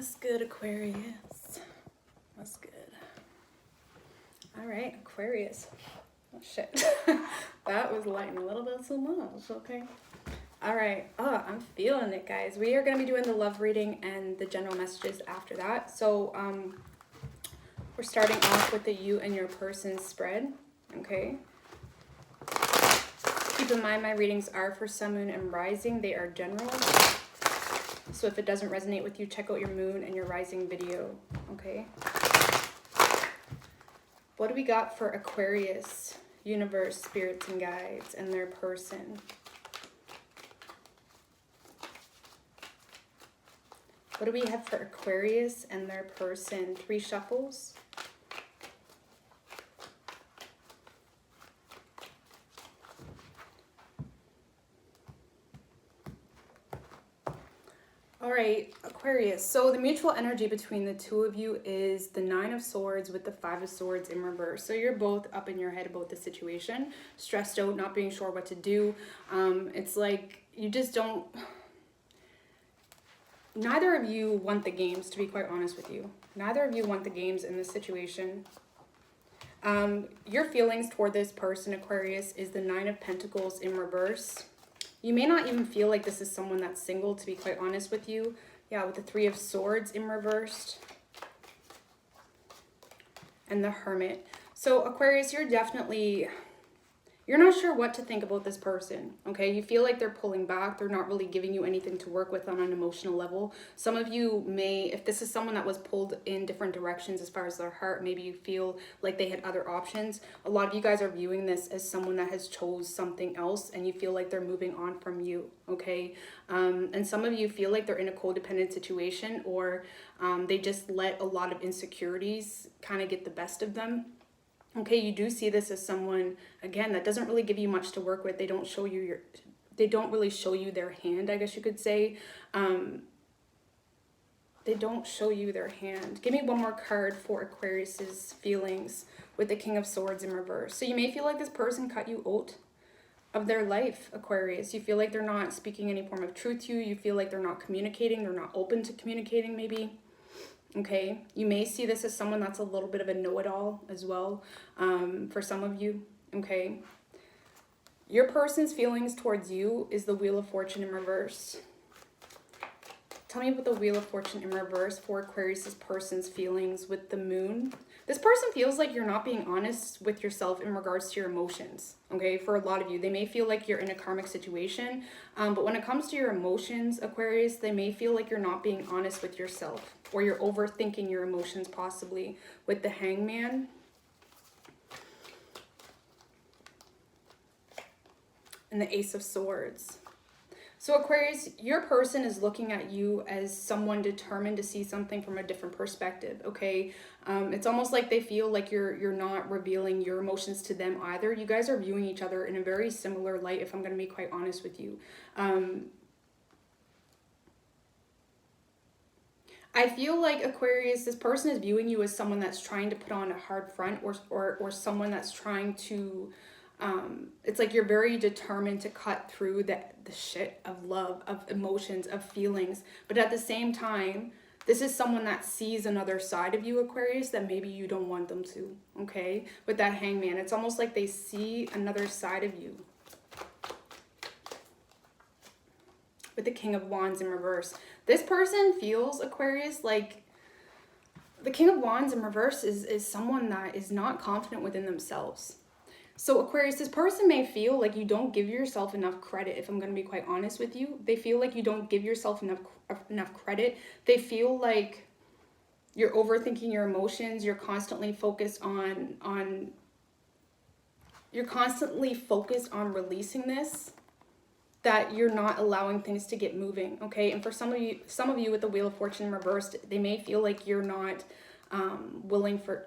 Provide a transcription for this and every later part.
What's good, Aquarius? What's good? All right, Aquarius. Oh, shit. That was lighting a little bit too much, okay? All right. Oh, I'm feeling it, guys. We are going to be doing the love reading and the general messages after that. So, we're starting off with the you and your person spread, okay? Keep in mind, my readings are for sun, moon, and rising. They are general. So if it doesn't resonate with you, check out your moon and your rising video, okay? What do we got for Aquarius, universe, spirits, and guides, and their person? What do we have for Aquarius and their person? 3 shuffles. All right, Aquarius. So the mutual energy between the two of you is the 9 of Swords with the 5 of Swords in reverse. So you're both up in your head about the situation, stressed out, not being sure what to do. It's like you just don't... Neither of you want the games, to be quite honest with you. Neither of you want the games in this situation. Your feelings toward this person, Aquarius, is the 9 of Pentacles in reverse. You may not even feel like this is someone that's single, to be quite honest with you. Yeah, with the 3 of Swords in reversed. And the Hermit. So, Aquarius, you're definitely... You're not sure what to think about this person, okay? You feel like they're pulling back. They're not really giving you anything to work with on an emotional level. Some of you may, if this is someone that was pulled in different directions as far as their heart, maybe you feel like they had other options. A lot of you guys are viewing this as someone that has chose something else and you feel like they're moving on from you, okay? And some of you feel like they're in a codependent situation, or they just let a lot of insecurities kind of get the best of them. Okay, you do see this as someone, again, that doesn't really give you much to work with. They don't show you they don't really show you their hand, I guess you could say. They don't show you their hand. Give me one more card for Aquarius's feelings with the King of Swords in reverse. So you may feel like this person cut you out of their life, Aquarius. You feel like they're not speaking any form of truth to you. You feel like they're not communicating. They're not open to communicating, maybe. Okay, you may see this as someone that's a little bit of a know-it-all as well, for some of you, okay? Your person's feelings towards you is the Wheel of Fortune in reverse. Tell me about the Wheel of Fortune in reverse for Aquarius's person's feelings with the moon. This person feels like you're not being honest with yourself in regards to your emotions, okay? For a lot of you, they may feel like you're in a karmic situation, but when it comes to your emotions, Aquarius, they may feel like you're not being honest with yourself, or you're overthinking your emotions possibly with the Hangman. And the Ace of Swords. So Aquarius, your person is looking at you as someone determined to see something from a different perspective, okay? It's almost like they feel like you're not revealing your emotions to them either. You guys are viewing each other in a very similar light, if I'm going to be quite honest with you. I feel like, Aquarius, this person is viewing you as someone that's trying to put on a hard front, or someone that's trying to... it's like you're very determined to cut through the shit of love, of emotions, of feelings. But at the same time, this is someone that sees another side of you, Aquarius, that maybe you don't want them to, okay? With that Hangman, it's almost like they see another side of you. With the King of Wands in reverse. This person feels, Aquarius, like the King of Wands in reverse is someone that is not confident within themselves. So Aquarius, this person may feel like you don't give yourself enough credit, if I'm going to be quite honest with you. They feel like you don't give yourself enough credit. They feel like you're overthinking your emotions. You're constantly focused on releasing this, that you're not allowing things to get moving, okay? And for some of you with the Wheel of Fortune reversed, they may feel like you're not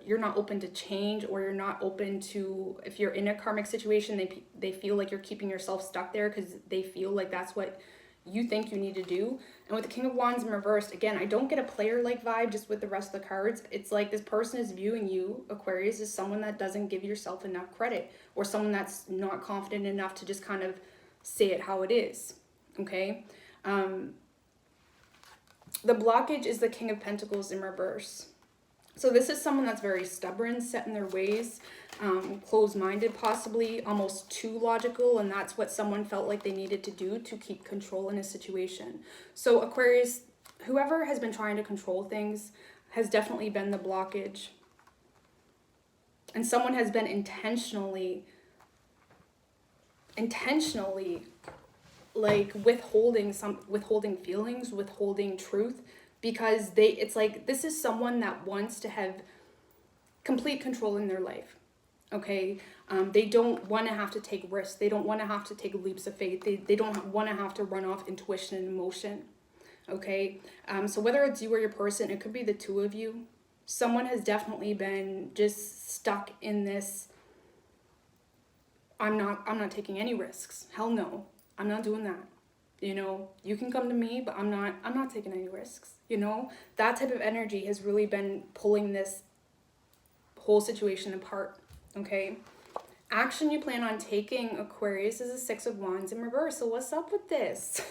you're not open to change, or you're not open to, if you're in a karmic situation, they feel like you're keeping yourself stuck there because they feel like that's what you think you need to do. And with the King of Wands in reversed, again, I don't get a player-like vibe just with the rest of the cards. It's like this person is viewing you, Aquarius, as someone that doesn't give yourself enough credit, or someone that's not confident enough to just kind of say it how it is, okay? The blockage is the King of Pentacles in reverse. So this is someone that's very stubborn, set in their ways, closed-minded possibly, almost too logical, and that's what someone felt like they needed to do to keep control in a situation. So Aquarius, whoever has been trying to control things has definitely been the blockage. And someone has been intentionally like withholding feelings, withholding truth, because it's like this is someone that wants to have complete control in their life. Okay, they don't want to have to take risks. They don't want to have to take leaps of faith. They don't want to have to run off intuition and emotion. Okay, so whether it's you or your person, it could be the two of you. Someone has definitely been just stuck in this. I'm not taking any risks. Hell no, I'm not doing that. You know, you can come to me, but I'm not taking any risks. You know, that type of energy has really been pulling this whole situation apart. Okay, action you plan on taking, Aquarius, is a Six of Wands in reverse. So what's up with this?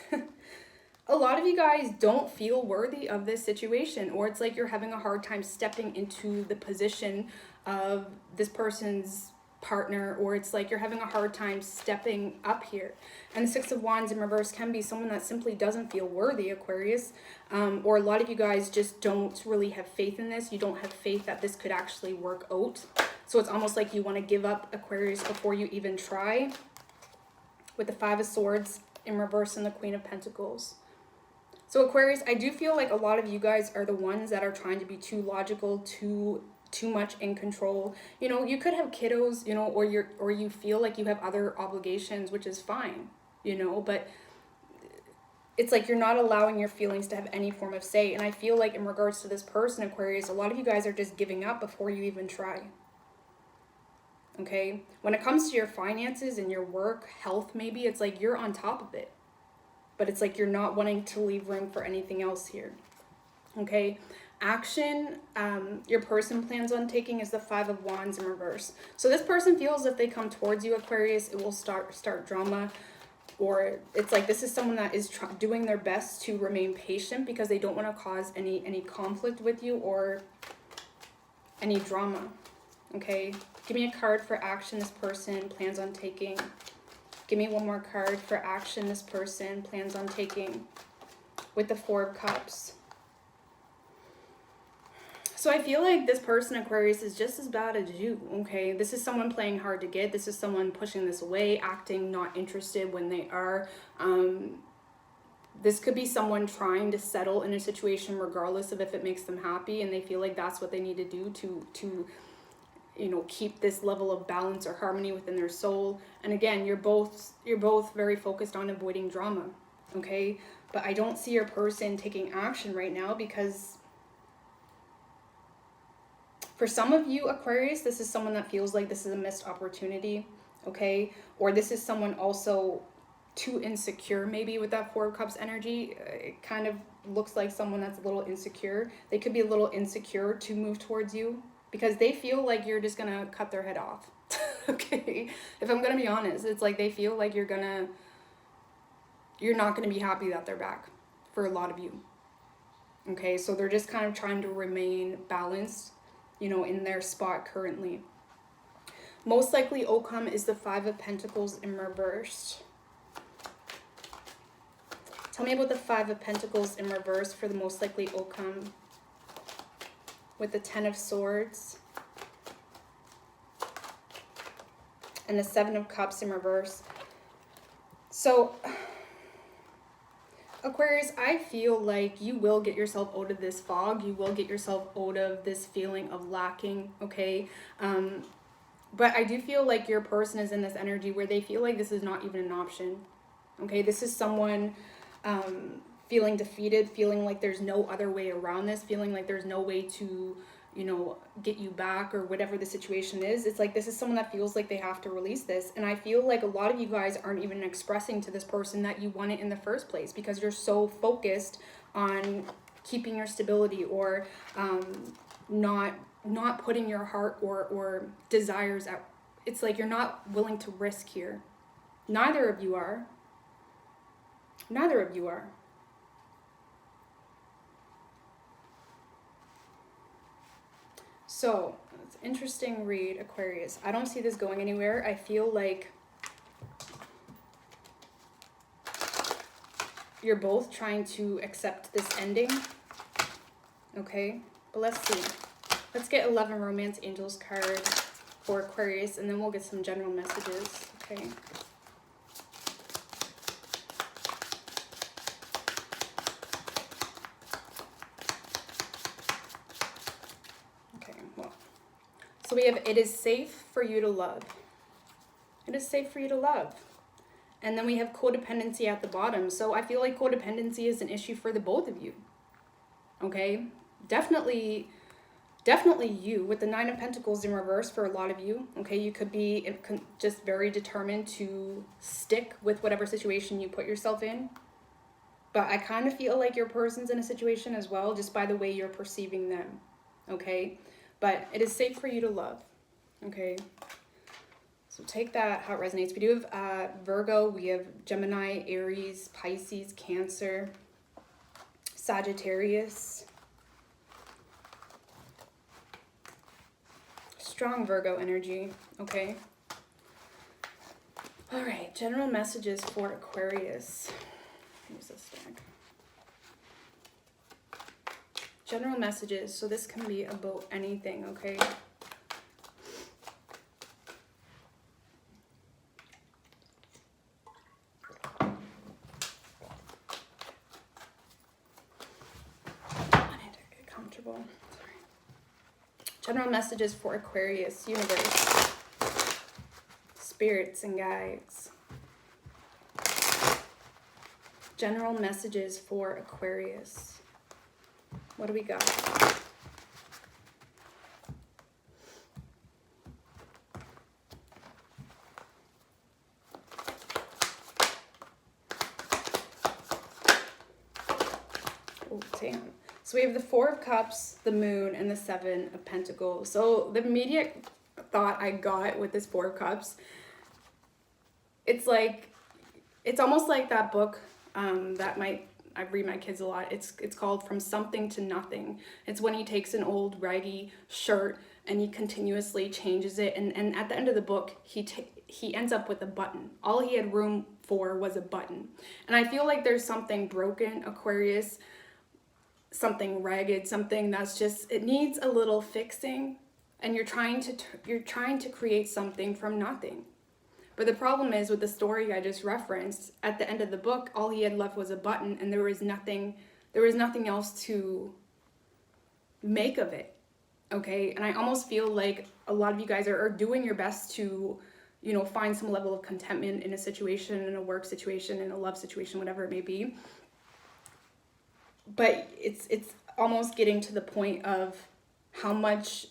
A lot of you guys don't feel worthy of this situation, or it's like you're having a hard time stepping into the position of this person's partner, or it's like you're having a hard time stepping up here. And the Six of Wands in reverse can be someone that simply doesn't feel worthy, Aquarius, or a lot of you guys just don't really have faith in this. You don't have faith that this could actually work out. So it's almost like you want to give up, Aquarius, before you even try. With the Five of Swords in reverse and the Queen of Pentacles. So Aquarius, I do feel like a lot of you guys are the ones that are trying to be too logical, too much in control. You know, you could have kiddos, you know, or you feel like you have other obligations, which is fine, you know, but it's like you're not allowing your feelings to have any form of say. And I feel like in regards to this person, Aquarius, a lot of you guys are just giving up before you even try. Okay, when it comes to your finances and your work, health, maybe it's like you're on top of it, but it's like you're not wanting to leave room for anything else here. Okay, action your person plans on taking is the Five of Wands in reverse. So this person feels if they come towards you, Aquarius, it will start drama, or it's like this is someone that is doing their best to remain patient because they don't want to cause any conflict with you or any drama. Okay, give me a card for action this person plans on taking. Give me one more card for action this person plans on taking with the Four of Cups. So I feel like this person, Aquarius, is just as bad as you, okay? This is someone playing hard to get. This is someone pushing this away, acting not interested when they are. This could be someone trying to settle in a situation regardless of if it makes them happy, and they feel like that's what they need to do to you know, keep this level of balance or harmony within their soul. And again, you're both very focused on avoiding drama, okay? But I don't see your person taking action right now because for some of you, Aquarius, this is someone that feels like this is a missed opportunity, okay? Or this is someone also too insecure, maybe with that Four of Cups energy. It kind of looks like someone that's a little insecure. They could be a little insecure to move towards you, because they feel like you're just gonna cut their head off. Okay, if I'm gonna be honest, it's like they feel like you're not gonna be happy that they're back for a lot of you. Okay, so they're just kind of trying to remain balanced, you know, in their spot currently. Most likely outcome is the Five of Pentacles in reverse. Tell me about the Five of Pentacles in reverse for the most likely outcome with the Ten of Swords and the Seven of Cups in reverse. So Aquarius, I feel like you will get yourself out of this fog. You will get yourself out of this feeling of lacking, okay? But I do feel like your person is in this energy where they feel like this is not even an option, okay? This is someone feeling defeated, feeling like there's no other way around this, feeling like there's no way to, you know, get you back or whatever the situation is. It's like this is someone that feels like they have to release this. And I feel like a lot of you guys aren't even expressing to this person that you want it in the first place because you're so focused on keeping your stability or not putting your heart or desires out. It's like you're not willing to risk here. Neither of you are. Neither of you are. So, it's an interesting read, Aquarius. I don't see this going anywhere. I feel like you're both trying to accept this ending. Okay, but let's see. Let's get 11 Romance Angels card for Aquarius, and then we'll get some general messages. Okay. Okay, well. So we have, it is safe for you to love. It is safe for you to love. And then we have codependency at the bottom. So I feel like codependency is an issue for the both of you. Okay? Definitely you with the 9 of Pentacles in reverse for a lot of you. Okay? You could be just very determined to stick with whatever situation you put yourself in. But I kind of feel like your person's in a situation as well, just by the way you're perceiving them. Okay? But it is safe for you to love. Okay? So take that how it resonates. We do have Virgo, we have Gemini, Aries, Pisces, Cancer, Sagittarius. Strong Virgo energy, okay? All right, general messages for Aquarius. Use this deck. General messages, so this can be about anything, okay? Sorry. General messages for Aquarius, universe, spirits and guides. General messages for Aquarius. What do we got? Oh, damn. So we have the 4 of Cups, the Moon, and the 7 of Pentacles. So the immediate thought I got with this 4 of Cups, it's like, it's almost like that book I read my kids a lot. It's called From Something to Nothing. It's when he takes an old raggy shirt and he continuously changes it. And at the end of the book, he ends up with a button. All he had room for was a button. And I feel like there's something broken, Aquarius, something ragged, something that's just, it needs a little fixing, and you're trying to create something from nothing. But the problem is with the story I just referenced, at the end of the book, all he had left was a button, and there was nothing else to make of it. Okay? And I almost feel like a lot of you guys are doing your best to, you know, find some level of contentment in a situation, in a work situation, in a love situation, whatever it may be. But it's almost getting to the point of how much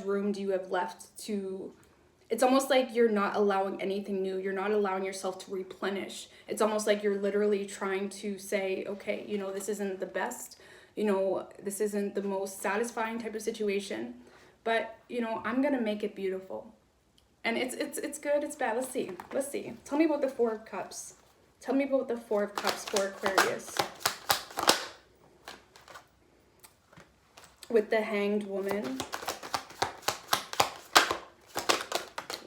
room do you have left to, it's almost like you're not allowing anything new. You're not allowing yourself to replenish. It's almost like you're literally trying to say, okay, you know, this isn't the best, you know, this isn't the most satisfying type of situation, but, you know, I'm going to make it beautiful. And it's good, it's bad. Let's see. Tell me about the 4 of Cups. Tell me about the 4 of Cups for Aquarius. With the Hanged Woman.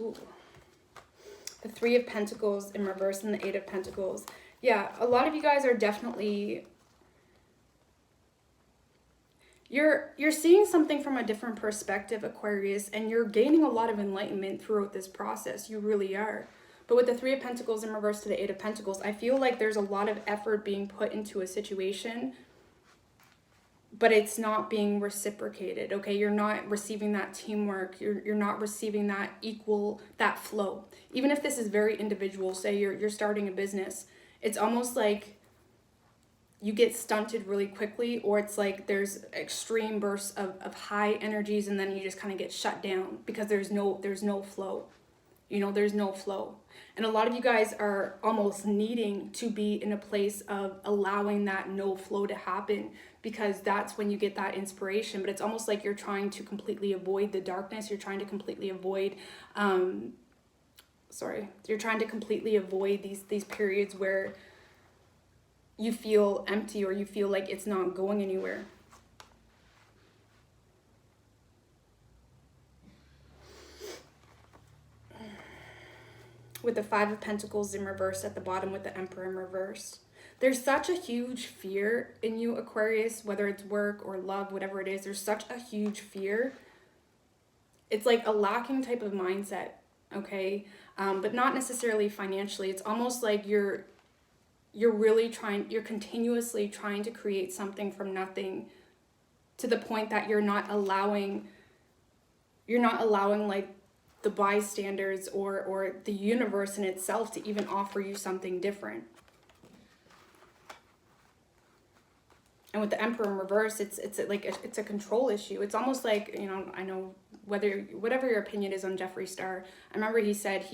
Ooh. The 3 of Pentacles in reverse and the 8 of Pentacles. Yeah, a lot of you guys are definitely, you're seeing something from a different perspective, Aquarius, and you're gaining a lot of enlightenment throughout this process. You really are. But with the 3 of Pentacles in reverse to the 8 of Pentacles, I feel like there's a lot of effort being put into a situation, but it's not being reciprocated, okay? You're not receiving that teamwork. You're not receiving that that flow. Even if this is very individual, say you're starting a business, it's almost like you get stunted really quickly, or it's like there's extreme bursts of high energies, and then you just kind of get shut down because there's no flow. You know, there's no flow. And a lot of you guys are almost needing to be in a place of allowing that no flow to happen, because that's when you get that inspiration. But it's almost like you're trying to completely avoid the darkness. You're trying to completely avoid, you're trying to completely avoid these periods where you feel empty or you feel like it's not going anywhere. with the Five of Pentacles in reverse at the bottom with the Emperor in reverse. There's such a huge fear in you, Aquarius, whether it's work or love, whatever it is. There's such a huge fear. It's like a lacking type of mindset, okay? But not necessarily financially. It's almost like you're continuously trying to create something from nothing, to the point that you're not allowing like the bystanders or the universe in itself to even offer you something different. And with the Emperor in reverse, it's a control issue. It's almost like, you know, I know whatever your opinion is on Jeffree Star, I remember he said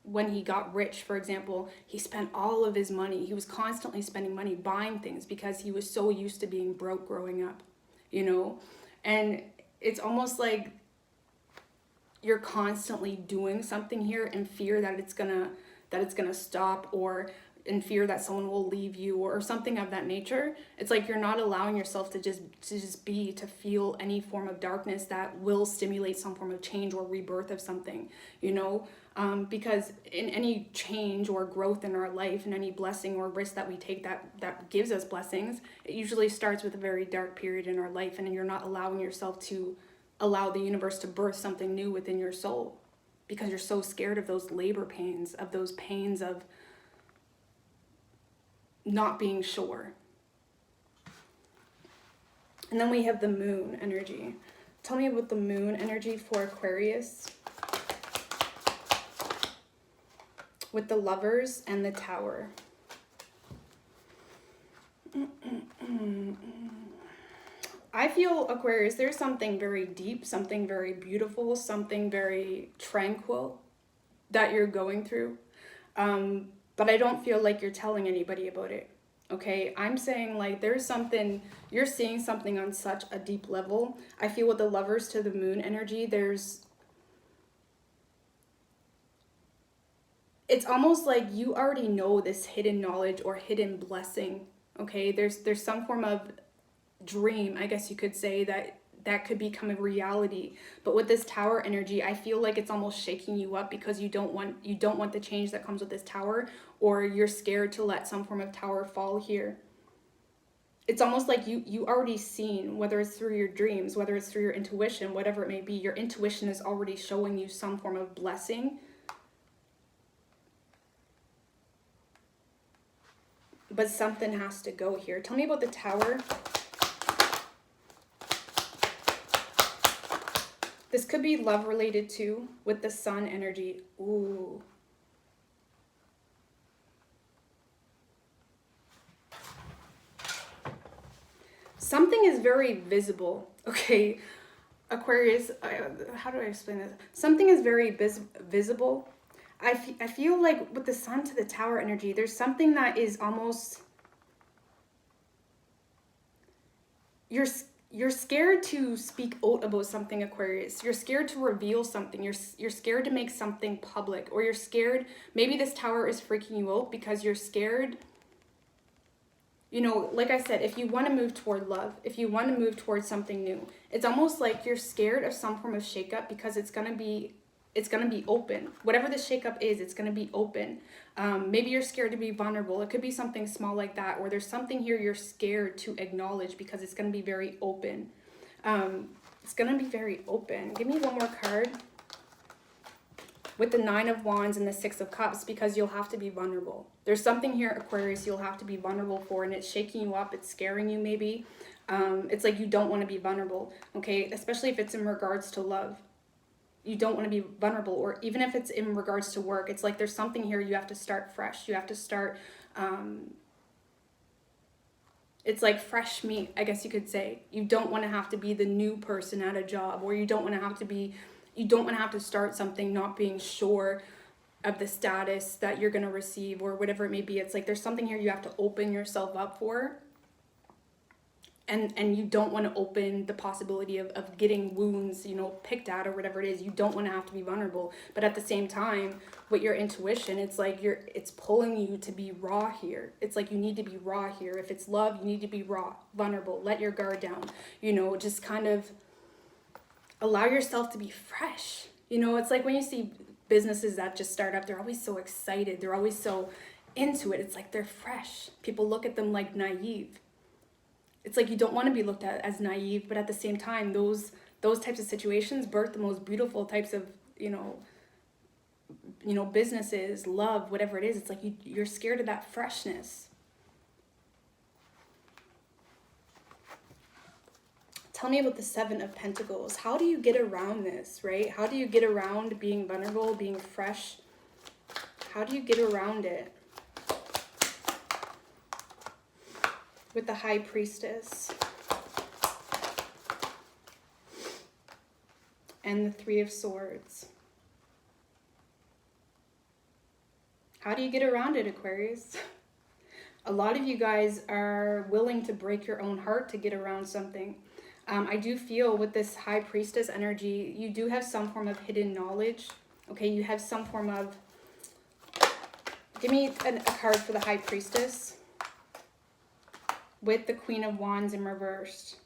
when he got rich, for example, he spent all of his money. He was constantly spending money buying things because he was so used to being broke growing up, you know? And it's almost like you're constantly doing something here in fear that it's gonna stop, or in fear that someone will leave you, or something of that nature. It's like you're not allowing yourself to feel any form of darkness that will stimulate some form of change or rebirth of something, you know? Because in any change or growth in our life, and any blessing or risk that we take that gives us blessings, it usually starts with a very dark period in our life, and you're not allowing yourself to allow the universe to birth something new within your soul, because you're so scared of those labor pains, of those pains of not being sure. And then we have the Moon energy. Tell me about the Moon energy for Aquarius, with the Lovers and the Tower. I feel, Aquarius, there's something very deep, something very beautiful, something very tranquil that you're going through. But I don't feel like you're telling anybody about it, okay? I'm saying, like, there's something, you're seeing something on such a deep level. I feel with the Lovers to the Moon energy, it's almost like you already know this hidden knowledge or hidden blessing, okay? There's some form of dream, I guess you could say, that could become a reality. But with this Tower energy, I feel like it's almost shaking you up, because you don't want the change that comes with this Tower, or you're scared to let some form of Tower fall here. It's almost like you already seen, whether it's through your dreams, whether it's through your intuition, whatever it may be, your intuition is already showing you some form of blessing. But something has to go here. Tell me about the Tower. This could be love related too, with the Sun energy. Ooh. Something is very visible, okay? Aquarius, how do I explain this? Something is very visible. I feel like with the Sun to the Tower energy, there's something that is almost... You're scared to speak out about something, Aquarius. You're scared to reveal something. You're scared to make something public, or you're scared. Maybe this Tower is freaking you out because you're scared. You know, like I said, if you want to move toward love, if you want to move towards something new, it's almost like you're scared of some form of shakeup, because it's gonna be open. Whatever the shakeup is, it's gonna be open. Maybe you're scared to be vulnerable. It could be something small like that, or there's something here you're scared to acknowledge because it's gonna be very open. It's gonna be very open. Give me one more card. With the Nine of Wands and the Six of Cups, because you'll have to be vulnerable. There's something here, Aquarius, you'll have to be vulnerable for, and it's shaking you up, it's scaring you maybe. It's like you don't want to be vulnerable, okay? Especially if it's in regards to love. You don't want to be vulnerable, or even if it's in regards to work, it's like there's something here you have to start fresh. You have to start, it's like fresh meat, I guess you could say. You don't want to have to be the new person at a job, or you don't want to have to start something not being sure of the status that you're going to receive, or whatever it may be. It's like there's something here you have to open yourself up for. And you don't want to open the possibility of getting wounds, you know, picked at, or whatever it is. You don't want to have to be vulnerable. But at the same time, with your intuition, it's like it's pulling you to be raw here. It's like you need to be raw here. If it's love, you need to be raw, vulnerable, let your guard down. You know, just kind of allow yourself to be fresh. You know, it's like when you see businesses that just start up, they're always so excited. They're always so into it. It's like they're fresh. People look at them like naive. It's like you don't want to be looked at as naive, but at the same time, those types of situations birth the most beautiful types of, businesses, love, whatever it is. It's like you're scared of that freshness. Tell me about the Seven of Pentacles. How do you get around this, right? How do you get around being vulnerable, being fresh? How do you get around it? With the High Priestess. And the Three of Swords. How do you get around it, Aquarius? A lot of you guys are willing to break your own heart to get around something. I do feel with this High Priestess energy, you do have some form of hidden knowledge. Okay, you have some form of... Give me a card for the High Priestess. With the Queen of Wands in reversed.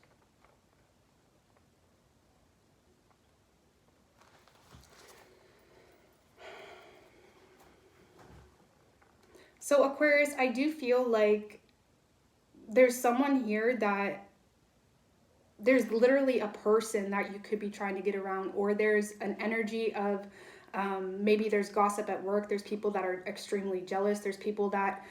So Aquarius, I do feel like there's someone here that there's literally a person that you could be trying to get around, or there's an energy of maybe there's gossip at work. There's people that are extremely jealous. There's people that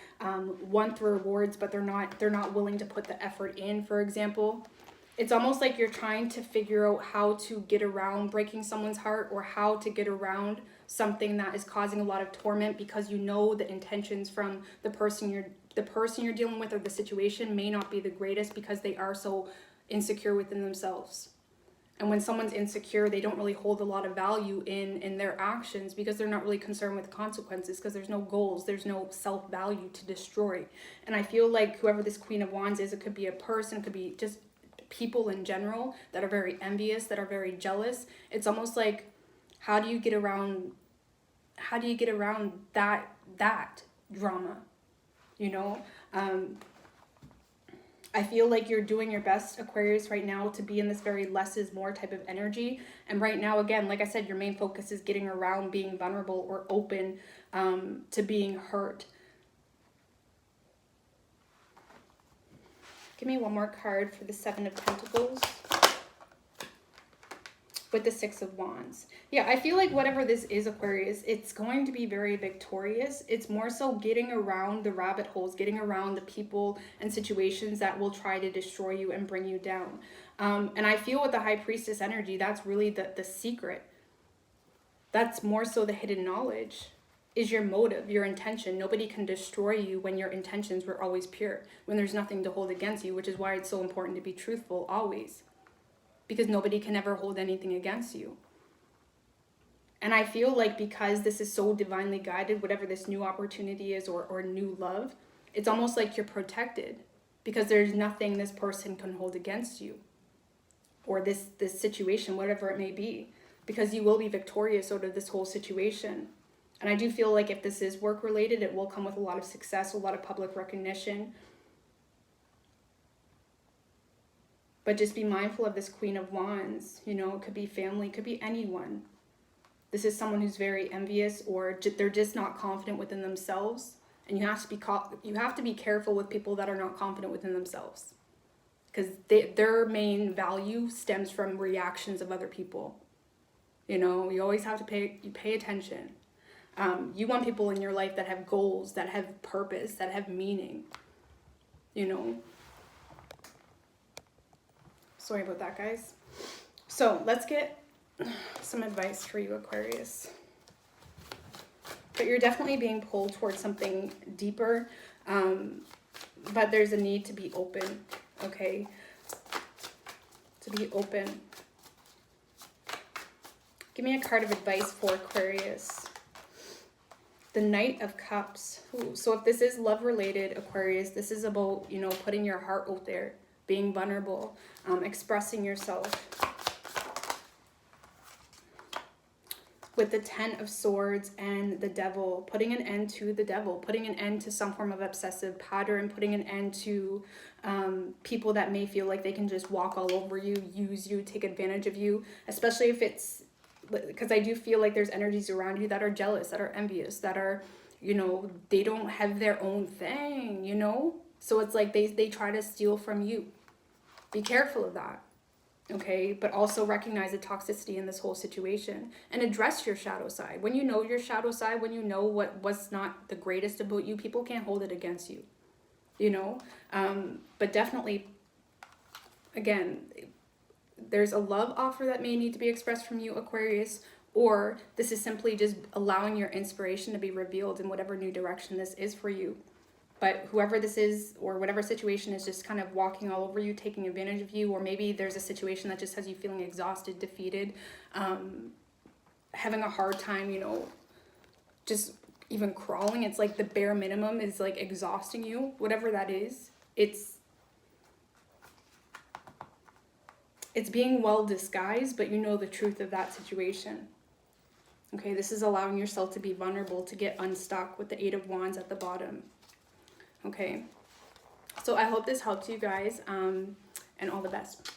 want the rewards, but they're not willing to put the effort in, for example. It's almost like you're trying to figure out how to get around breaking someone's heart, or how to get around something that is causing a lot of torment, because you know the intentions from the person you're dealing with, or the situation may not be the greatest, because they are so insecure within themselves. And when someone's insecure, they don't really hold a lot of value in their actions, because they're not really concerned with consequences, because there's no goals, there's no self-value to destroy. And I feel like whoever this Queen of Wands is, it could be a person, it could be just people in general that are very envious, that are very jealous. It's almost like, how do you get around that drama, I feel like you're doing your best, Aquarius, right now to be in this very less is more type of energy. And right now, again, like I said, your main focus is getting around being vulnerable or open to being hurt. Give me one more card for the Seven of Pentacles. With the Six of Wands. Yeah, I feel like whatever this is, Aquarius, it's going to be very victorious. It's more so getting around the rabbit holes, getting around the people and situations that will try to destroy you and bring you down. And I feel with the High Priestess energy, that's really the secret. That's more so the hidden knowledge, is your motive, your intention. Nobody can destroy you when your intentions were always pure, when there's nothing to hold against you, which is why it's so important to be truthful always. Because nobody can ever hold anything against you. And I feel like because this is so divinely guided, whatever this new opportunity is, or new love, it's almost like you're protected, because there's nothing this person can hold against you, or this situation, whatever it may be, because you will be victorious out of this whole situation. And I do feel like if this is work related, it will come with a lot of success, a lot of public recognition. But just be mindful of this Queen of Wands. It could be family, it could be anyone. This is someone who's very envious, or they're just not confident within themselves. And you have to be careful with people that are not confident within themselves, because their main value stems from reactions of other people. You always have to pay attention. You want people in your life that have goals, that have purpose, that have meaning. Sorry about that, guys. So let's get some advice for you, Aquarius. But you're definitely being pulled towards something deeper. But there's a need to be open, okay? To be open. Give me a card of advice for Aquarius. The Knight of Cups. Ooh, so if this is love related, Aquarius, this is about, putting your heart out there, being vulnerable, expressing yourself. With the Ten of Swords and the Devil, putting an end to the devil, putting an end to some form of obsessive pattern, putting an end to people that may feel like they can just walk all over you, use you, take advantage of you, especially if it's because I do feel like there's energies around you that are jealous, that are envious, that are, you know, they don't have their own thing, you know? So it's like they try to steal from you. Be careful of that, okay? But also recognize the toxicity in this whole situation and address your shadow side. When you know your shadow side, when you know what's not the greatest about you, people can't hold it against you, you know? But definitely, again, there's a love offer that may need to be expressed from you, Aquarius, or this is simply just allowing your inspiration to be revealed in whatever new direction this is for you. But whoever this is or whatever situation is just kind of walking all over you, taking advantage of you, or maybe there's a situation that just has you feeling exhausted, defeated, having a hard time, you know, just even crawling. It's like the bare minimum is like exhausting you, whatever that is. It's being well disguised, but you know the truth of that situation. Okay, this is allowing yourself to be vulnerable, to get unstuck with the Eight of Wands at the bottom. Okay, so I hope this helped you guys, and all the best.